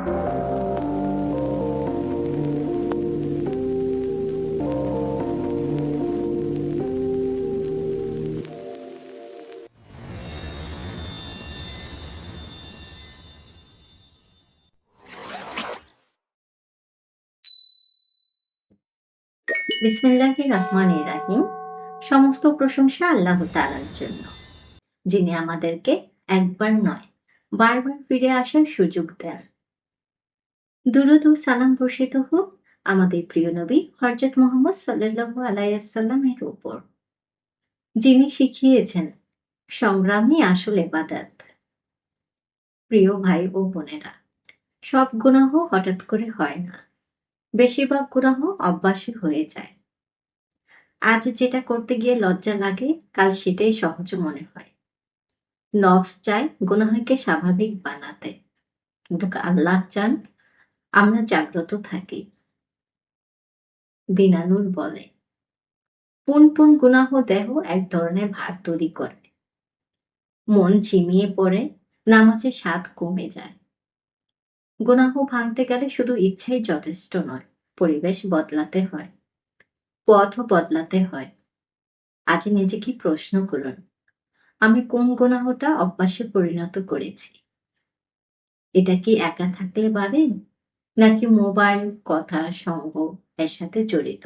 বিসমিল্লাহির রহমানির রাহিম। সমস্ত প্রশংসা আল্লাহ তাআলার জন্য, যিনি আমাদেরকে একবার নয় বারবার ফিরে আসার সুযোগ দেন। দুরূদ ও সালাম বর্ষিত হোক আমাদের প্রিয় নবী হযরত মুহাম্মদ সাল্লাল্লাহু আলাইহি ওয়াসাল্লামের উপর, যিনি শিখিয়েছেন সংগ্রামই আসল ইবাদত। প্রিয় ভাই ও বোনেরা, সব গুনাহ হঠাৎ করে হয় না। বেশিরভাগ গুনাহ অভ্যাসে হয়ে যায়। আজ যেটা করতে গিয়ে লজ্জা লাগে, কাল সেটাই সহজ মনে হয়। নফস চায় গুনাহকে স্বাভাবিক বানাতে, কিন্তু আল্লাহ চান আমরা জাগ্রত থাকি। দিনানুর বলে, পুন পুন গুনাহ দেহ এক ধরনের ভার তৈরি করে। মন ঝিমিয়ে পড়ে, নামাজের স্বাদ কমে যায়। গুনাহ ভাঙতে গেলে শুধু ইচ্ছাই যথেষ্ট নয়, পরিবেশ বদলাতে হয়, পথও বদলাতে হয়। আজ নিজেকে প্রশ্ন করুন, আমি কোন গুনাহটা অভ্যাসে পরিণত করেছি? এটা কি একা থাকলে বাড়ে, নাকি মোবাইল, কথা, সঙ্গ এর সাথে জড়িত?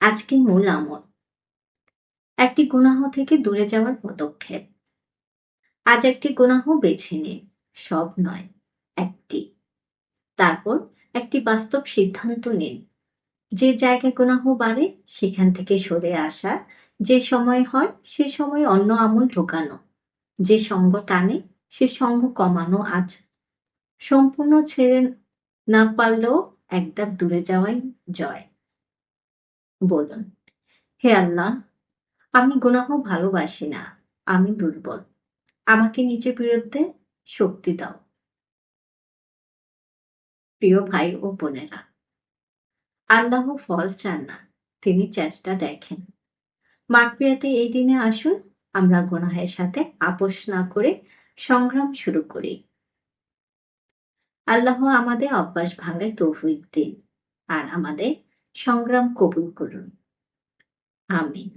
আজকে মূল আমল, একটি গুনাহ থেকে দূরে যাওয়ার পদক্ষেপ। আজ একটি গুনাহ বেছে নিন, সব নয়, একটি। তারপর একটি বাস্তব সিদ্ধান্ত নিন, যে জায়গায় গুনাহ বাড়ে সেখান থেকে সরে আসা, যে সময় হয় সে সময় অন্য আমল ঢোকানো, যে সঙ্গ টানে সে সঙ্গ কমানো। আজ সম্পূর্ণ ছেড়ে না পারলেও এক ধাপ দূরে যাওয়াই জয়। বলুন, হে আল্লাহ, আমি গুনাহ ভালোবাসি না, আমি দুর্বল, আমাকে নিজের বিরুদ্ধে শক্তি দাও। প্রিয় ভাই ও বোনেরা, আল্লাহ ফল চান না, তিনি চেষ্টা দেখেন। মাগফিরাতে এই দিনে আসুন, আমরা গুনাহের সাথে আপোষ না করে সংগ্রাম শুরু করি। আল্লাহ আমাদের অভ্যাস ভাঙায় তৌফিক দিন, আর আমাদের সংগ্রাম কবুল করুন। আমিন।